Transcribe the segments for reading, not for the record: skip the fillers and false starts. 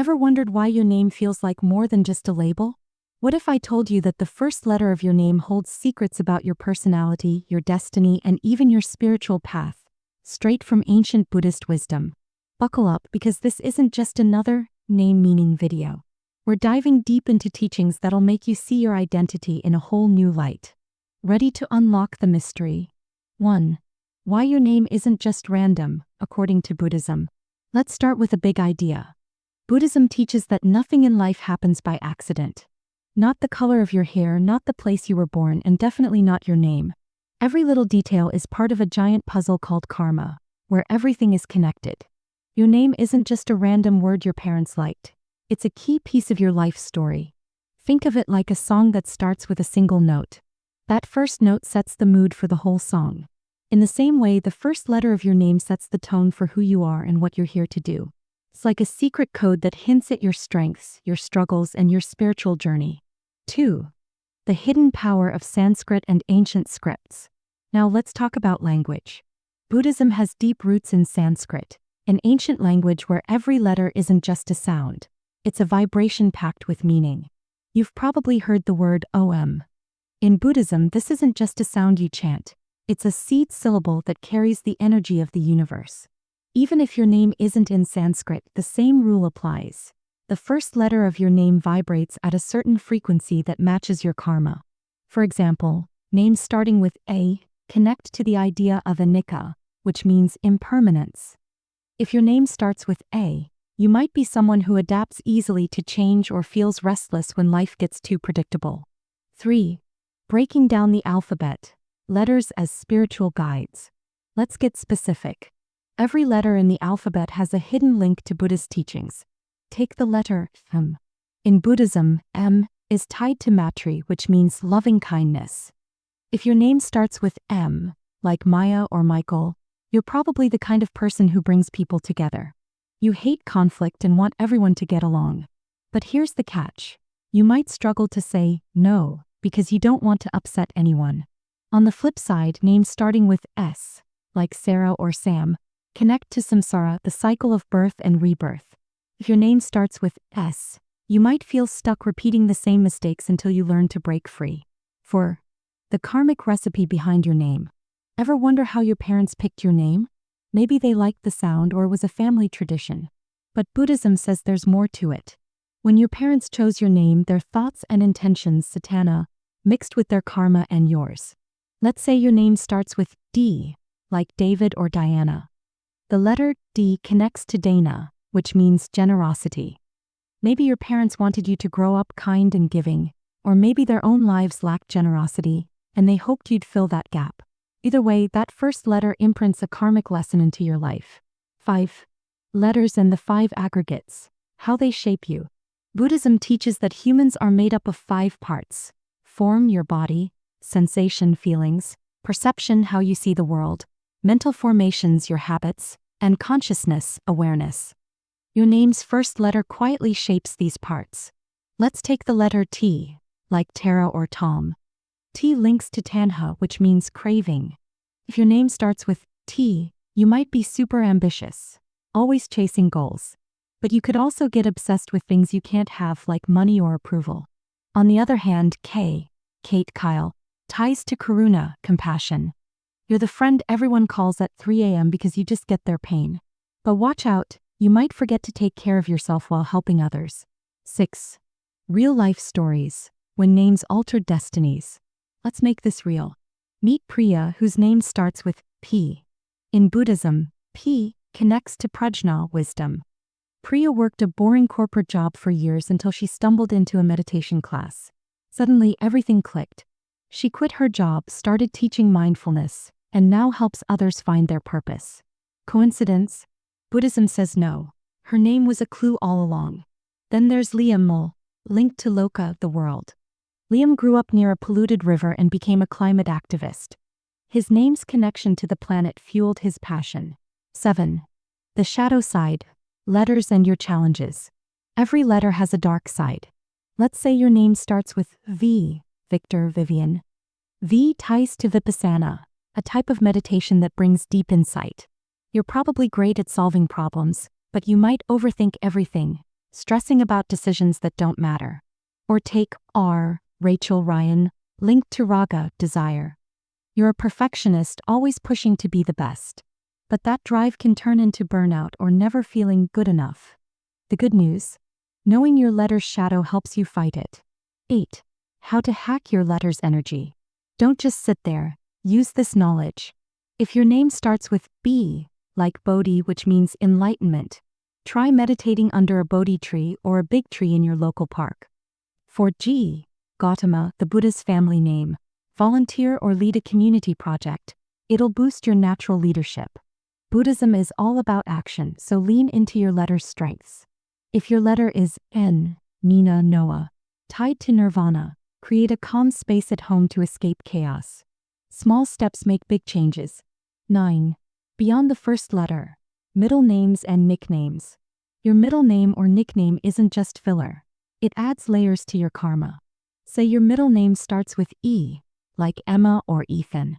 Ever wondered why your name feels like more than just a label? What if I told you that the first letter of your name holds secrets about your personality, your destiny, and even your spiritual path, straight from ancient Buddhist wisdom? Buckle up, because this isn't just another name meaning video. We're diving deep into teachings that'll make you see your identity in a whole new light. Ready to unlock the mystery? 1. Why your name isn't just random, according to Buddhism. Let's start with a big idea. Buddhism teaches that nothing in life happens by accident. Not the color of your hair, not the place you were born, and definitely not your name. Every little detail is part of a giant puzzle called karma, where everything is connected. Your name isn't just a random word your parents liked. It's a key piece of your life story. Think of it like a song that starts with a single note. That first note sets the mood for the whole song. In the same way, the first letter of your name sets the tone for who you are and what you're here to do. It's like a secret code that hints at your strengths, your struggles, and your spiritual journey. 2. The hidden power of Sanskrit and ancient scripts. Now let's talk about language. Buddhism has deep roots in Sanskrit, an ancient language where every letter isn't just a sound. It's a vibration packed with meaning. You've probably heard the word Om. In Buddhism, this isn't just a sound you chant. It's a seed syllable that carries the energy of the universe. Even if your name isn't in Sanskrit, the same rule applies. The first letter of your name vibrates at a certain frequency that matches your karma. For example, names starting with A connect to the idea of anicca, which means impermanence. If your name starts with A, you might be someone who adapts easily to change or feels restless when life gets too predictable. 3. Breaking down the alphabet. Letters as spiritual guides. Let's get specific. Every letter in the alphabet has a hidden link to Buddhist teachings. Take the letter M. In Buddhism, M is tied to Maitri, which means loving kindness. If your name starts with M, like Maya or Michael, you're probably the kind of person who brings people together. You hate conflict and want everyone to get along. But here's the catch. You might struggle to say no because you don't want to upset anyone. On the flip side, names starting with S, like Sarah or Sam, connect to samsara, the cycle of birth and rebirth. If your name starts with S, you might feel stuck repeating the same mistakes until you learn to break free. 4. The karmic recipe behind your name. Ever wonder how your parents picked your name? Maybe they liked the sound or it was a family tradition. But Buddhism says there's more to it. When your parents chose your name, their thoughts and intentions, satana, mixed with their karma and yours. Let's say your name starts with D, like David or Diana. The letter D connects to Dana, which means generosity. Maybe your parents wanted you to grow up kind and giving, or maybe their own lives lacked generosity, and they hoped you'd fill that gap. Either way, that first letter imprints a karmic lesson into your life. 5. Letters and the 5 aggregates. How they shape you. Buddhism teaches that humans are made up of 5 parts. Form, your body; sensation, feelings; perception, how you see the world; mental formations, your habits; and consciousness, awareness. Your name's first letter quietly shapes these parts. Let's take the letter T, like Tara or Tom. T links to Tanha, which means craving. If your name starts with T, you might be super ambitious, always chasing goals. But you could also get obsessed with things you can't have, like money or approval. On the other hand, K, Kate Kyle, ties to karuna, compassion. You're the friend everyone calls at 3 a.m. because you just get their pain. But watch out, you might forget to take care of yourself while helping others. 6. Real-life stories. When names altered destinies. Let's make this real. Meet Priya, whose name starts with P. In Buddhism, P connects to prajna, wisdom. Priya worked a boring corporate job for years until she stumbled into a meditation class. Suddenly, everything clicked. She quit her job, started teaching mindfulness, and now helps others find their purpose. Coincidence? Buddhism says no. Her name was a clue all along. Then there's Liam Mul, linked to Loka, the world. Liam grew up near a polluted river and became a climate activist. His name's connection to the planet fueled his passion. 7. The shadow side. Letters and your challenges. Every letter has a dark side. Let's say your name starts with V, Victor, Vivian. V ties to Vipassana, a type of meditation that brings deep insight. You're probably great at solving problems, but you might overthink everything, stressing about decisions that don't matter. Or take R, Rachel Ryan, linked to raga, desire. You're a perfectionist, always pushing to be the best. But that drive can turn into burnout or never feeling good enough. The good news? Knowing your letter's shadow helps you fight it. 8. How to hack your letter's energy. Don't just sit there, use this knowledge. If your name starts with B, like Bodhi, which means enlightenment, try meditating under a Bodhi tree or a big tree in your local park. For G, Gautama, the Buddha's family name, volunteer or lead a community project. It'll boost your natural leadership. Buddhism is all about action, so lean into your letter's strengths. If your letter is N, Nina, Noah, tied to nirvana, create a calm space at home to escape chaos. Small steps make big changes. 9. Beyond the first letter. Middle names and nicknames. Your middle name or nickname isn't just filler. It adds layers to your karma. Say your middle name starts with E, like Emma or Ethan.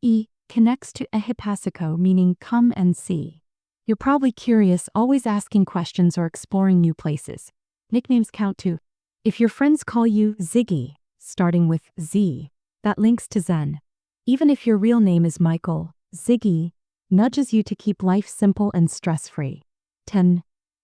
E connects to ehipasiko, meaning come and see. You're probably curious, always asking questions or exploring new places. Nicknames count too. If your friends call you Ziggy, starting with Z, that links to Zen. Even if your real name is Michael, Ziggy nudges you to keep life simple and stress-free. 10.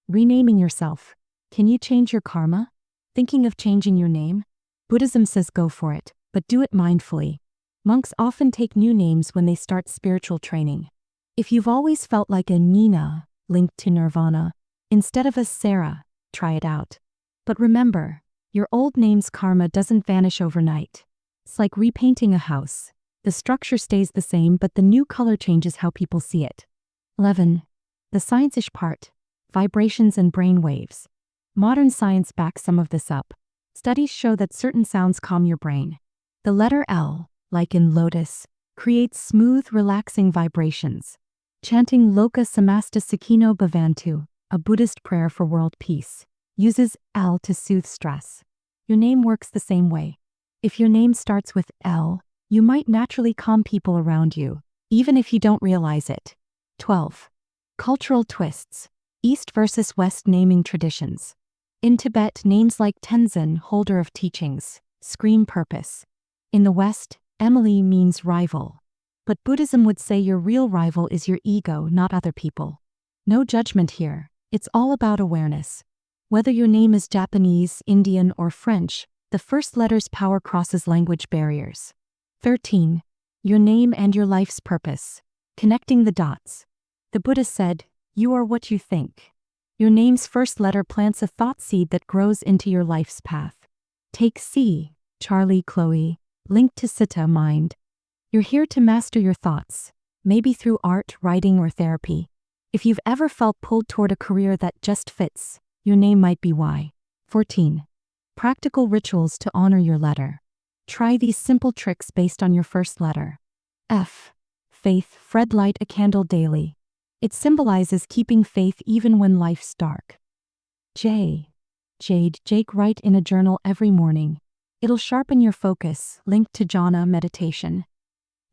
Renaming yourself. Can you change your karma? Thinking of changing your name? Buddhism says go for it, but do it mindfully. Monks often take new names when they start spiritual training. If you've always felt like a Nina, linked to nirvana, instead of a Sarah, try it out. But remember, your old name's karma doesn't vanish overnight. It's like repainting a house. The structure stays the same, but the new color changes how people see it. 11. The science-ish part. Vibrations and brain waves. Modern science backs some of this up. Studies show that certain sounds calm your brain. The letter L, like in lotus, creates smooth, relaxing vibrations. Chanting Loka Samasta Sukhino Bhavantu, a Buddhist prayer for world peace, uses L to soothe stress. Your name works the same way. If your name starts with L, you might naturally calm people around you, even if you don't realize it. 12. Cultural twists. East versus West naming traditions. In Tibet, names like Tenzin, holder of teachings, scream purpose. In the West, Emily means rival. But Buddhism would say your real rival is your ego, not other people. No judgment here. It's all about awareness. Whether your name is Japanese, Indian, or French, the first letter's power crosses language barriers. 13. Your name and your life's purpose. Connecting the dots. The Buddha said, "You are what you think." Your name's first letter plants a thought seed that grows into your life's path. Take C, Charlie, Chloe, linked to Sita, mind. You're here to master your thoughts, maybe through art, writing, or therapy. If you've ever felt pulled toward a career that just fits, your name might be why. 14. Practical rituals to honor your letter. Try these simple tricks based on your first letter. F. Faith, Fred, light a candle daily. It symbolizes keeping faith even when life's dark. J. Jade, Jake, write in a journal every morning. It'll sharpen your focus, linked to jhana, meditation.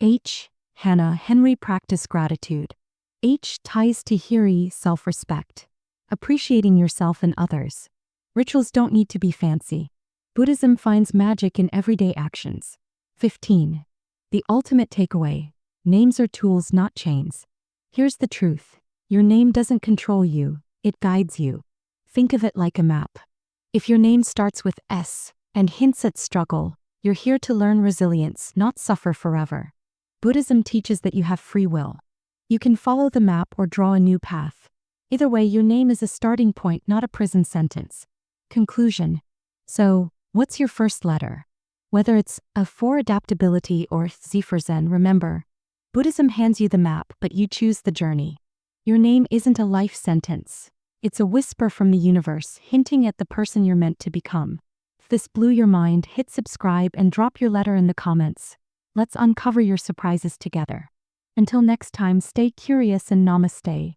H. Hannah, Henry, practice gratitude. H ties to hiri, self-respect. Appreciating yourself and others. Rituals don't need to be fancy. Buddhism finds magic in everyday actions. 15. The ultimate takeaway. Names are tools, not chains. Here's the truth. Your name doesn't control you, it guides you. Think of it like a map. If your name starts with S and hints at struggle, you're here to learn resilience, not suffer forever. Buddhism teaches that you have free will. You can follow the map or draw a new path. Either way, your name is a starting point, not a prison sentence. Conclusion. So, what's your first letter? Whether it's A for adaptability or Z for Zen, remember, Buddhism hands you the map, but you choose the journey. Your name isn't a life sentence. It's a whisper from the universe, hinting at the person you're meant to become. If this blew your mind, hit subscribe and drop your letter in the comments. Let's uncover your surprises together. Until next time, stay curious and namaste.